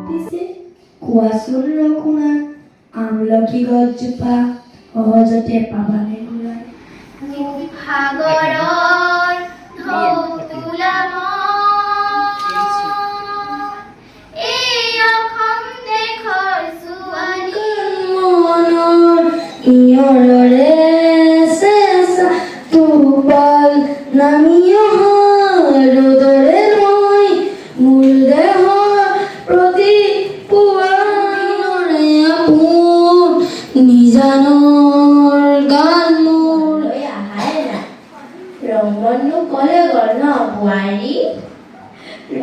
পিছে কোৱাচোন ৰঘুনাথ, আমলখি গছজোপা সহজতে পাবানে ঘূৰাই? সাগৰৰ ঢৌ তোলা এই অসম দেশৰ ছোৱালী মনৰ ইয়ৰৰে চেঁচা টোপাল নামি অহা ৰ'দৰে মই মোৰ দেহৰ প্ৰতি পুৱাৰে আপোন নিজানৰ গান মোৰ আহাই নাই। ৰঙনো ক'লে গ'ল ন বোৱাৰী?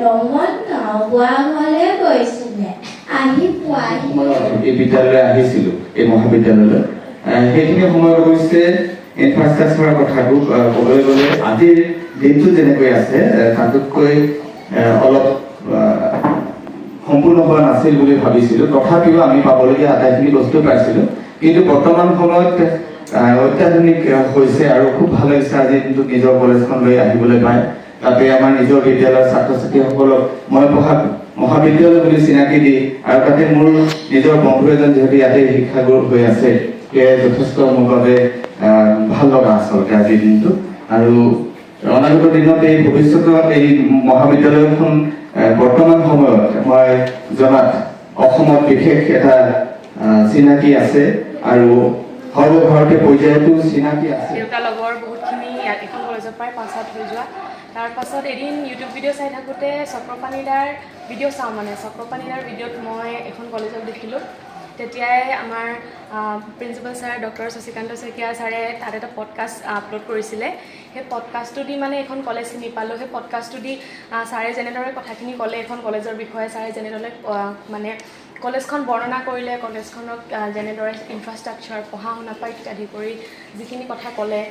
ৰঙত নবোৱা হ'লে গৈছিলে, আহি পোৱাহি। মই এই বিদ্যালয়লৈ আহিছিলোঁ, এই মহাবিদ্যালয়লৈ। সেইখিনি সময়ত হৈছে ইনফ্ৰাষ্ট্ৰাকচাৰৰ কথাটো ক'বলৈ গ'লে আজিৰ দিনটো যেনেকৈ আছে তাতোতকৈ অলপ সম্পূৰ্ণ হোৱা নাছিল বুলি ভাবিছিলোঁ। তথাপিও আমি পাবলগীয়া আটাইখিনি বস্তু পাইছিলোঁ। কিন্তু বৰ্তমান সময়ত অত্যাধুনিক হৈছে আৰু খুব ভাল লাগিছে আজি দিনটো নিজৰ কলেজখনলৈ আহিবলৈ পায়। তাতে আমাৰ নিজৰ বিদ্যালয়ৰ ছাত্ৰ ছাত্ৰীসকলক মই পঢ়া মহাবিদ্যালয় বুলি চিনাকি দি আৰু তাতে মোৰ নিজৰ বন্ধু এজন যিহেতু ইয়াতে শিক্ষাগুৰু হৈ আছে, সেয়ে যথেষ্ট মোৰ বাবে ভাল লগা আচলতে আজিৰ দিনটো। আৰু অনাগত দিনত এই ভৱিষ্যতৰ এই মহাবিদ্যালয়খন বৰ্তমান সময়ত মই জনাত অসমত বিশেষ এটা চিনাকি আছে আৰু সৰ্বভাৰতীয় পৰ্যায়তো চিনাকি আছে। দেউতাৰ লগৰ বহুতখিনি ইয়াত এখন কলেজৰ পৰাই পাছ আউট হৈ যোৱা। তাৰপাছত এদিন ইউটিউব ভিডিঅ' চাই থাকোঁতে চক্ৰপাণীদাৰ ভিডিঅ' চাওঁ, চক্ৰপাণীদাৰ ভিডিঅ'ত মই এখন কলেজত দেখিলোঁ। তেতিয়াই আমাৰ principal sir doctor Shashikanta Saikia ছাৰে তাত এটা পডকাষ্ট আপলোড কৰিছিলে। সেই পডকাষ্টটো দি এখন কলেজ চিনি পালোঁ। সেই পডকাষ্টটো দি ছাৰে যেনেদৰে কথাখিনি ক'লে এখন কলেজৰ বিষয়ে, ছাৰে যেনেদৰে কলেজখন বৰ্ণনা কৰিলে, কলেজখনক যেনেদৰে ইনফ্ৰাষ্ট্ৰাকচাৰ, পঢ়া শুনা পৰা ইত্যাদি কৰি যিখিনি কথা ক'লে,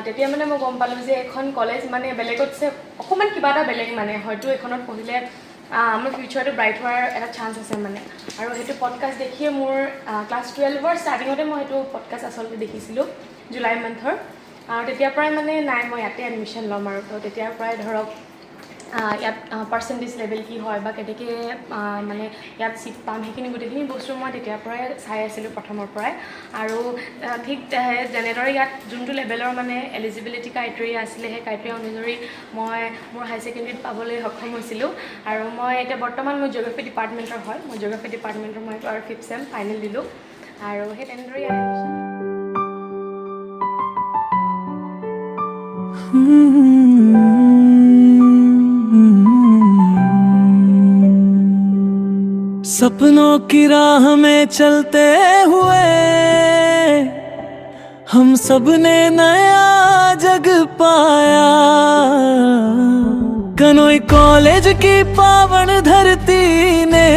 তেতিয়া মই গম পালোঁ যে এখন কলেজ বেলেগতছে অকণমান কিবা এটা বেলেগ, হয়তো এইখনত পঢ়িলে আমাৰ ফিউচাৰটো ব্ৰাইট হোৱাৰ এটা চান্স আছে আৰু সেইটো পডকাষ্ট দেখিয়ে মোৰ ক্লাছ 12ৰ ষ্টাৰ্টিঙতে মই সেইটো পডকাষ্ট আচলতে দেখিছিলোঁ, জুলাই মান্থৰ। আৰু তেতিয়াৰ পৰাই নাই মই ইয়াতে এডমিশ্যন ল'ম আৰু তো তেতিয়াৰ পৰাই ধৰক ইয়াত পাৰ্চেণ্টেজ লেভেল কি হয় বা কেনেকৈ ইয়াত ছিট পাম, সেইখিনি গোটেইখিনি বস্তু মই তেতিয়াৰ পৰাই চাই আছিলোঁ প্ৰথমৰ পৰাই। আৰু ঠিক যেনেদৰে ইয়াত যোনটো লেভেলৰ এলিজিবিলিটি ক্ৰাইটেৰিয়া আছিলে, সেই ক্ৰাইটেৰিয়া অনুযায়ী মই মোৰ হাই ছেকেণ্ডেৰীত পাবলৈ সক্ষম হৈছিলোঁ। আৰু মই এতিয়া বৰ্তমান মই জিঅ'গ্ৰাফী ডিপাৰ্টমেণ্টৰ হয়, মই জিঅ'গ্ৰাফী ডিপাৰ্টমেণ্টৰ মই আৰু 5th চেম ফাইনেল দিলোঁ। আৰু সেই তেনেদৰেই এডমিশ্যন। सपनों की राह में चलते हुए हम सब ने नया जग पाया। कनोई कॉलेज की पावन धरती ने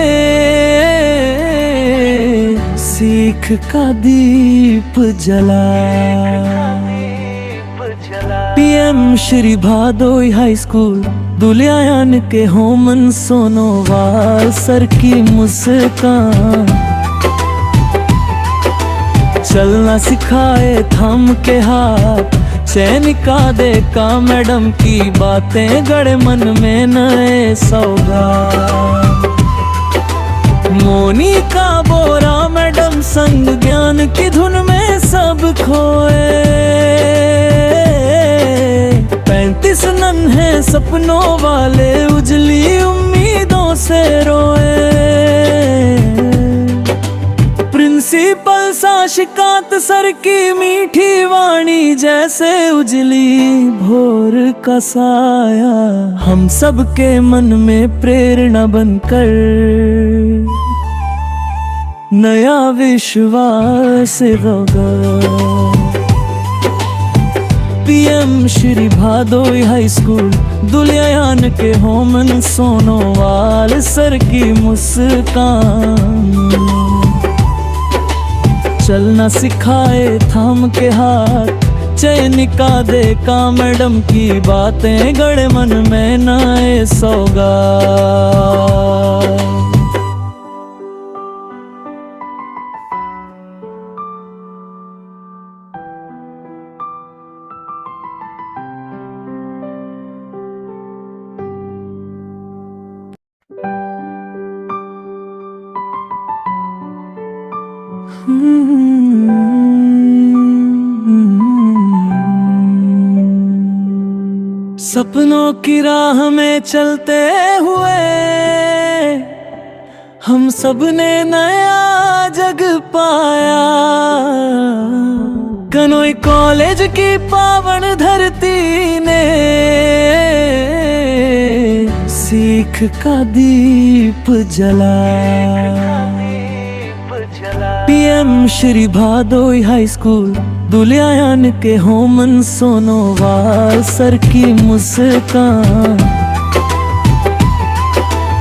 सीख का दीप जलाया। पीएम श्री भादोई हाई स्कूल दुलियान के होमन सोनोवाल सर की मुस्कान चलना सिखाए थम के हाथ, चैन का देखा मैडम की बातें गड़े मन में नए सौगात। मोनी का बोरा मैडम संग ज्ञान की धुन में सब खोए। 35 नन्हे सपनों वाले उजली उम्मीदों से रोए। प्रिंसिपल साशिकांत सर की मीठी वाणी जैसे उजली भोर का साया, हम सब के मन में प्रेरणा बनकर नया विश्वास होगा। पीएम श्री भादोई हाई स्कूल दुलियान के होमन सोनोवाल सर की मुस्कान चलना सिखाए थाम के हाथ, चैन का देखा मैडम की बातें गड़े मन में नए सौगात। सपनों की राह में चलते हुए हम सब ने नया जग पाया। कनोई कॉलेज की पावन धरती ने सीख का दीप जलाया। पीएम श्री भादोई हाई स्कूल दुलियान के होमन सोनोवाल सर की मुस्कान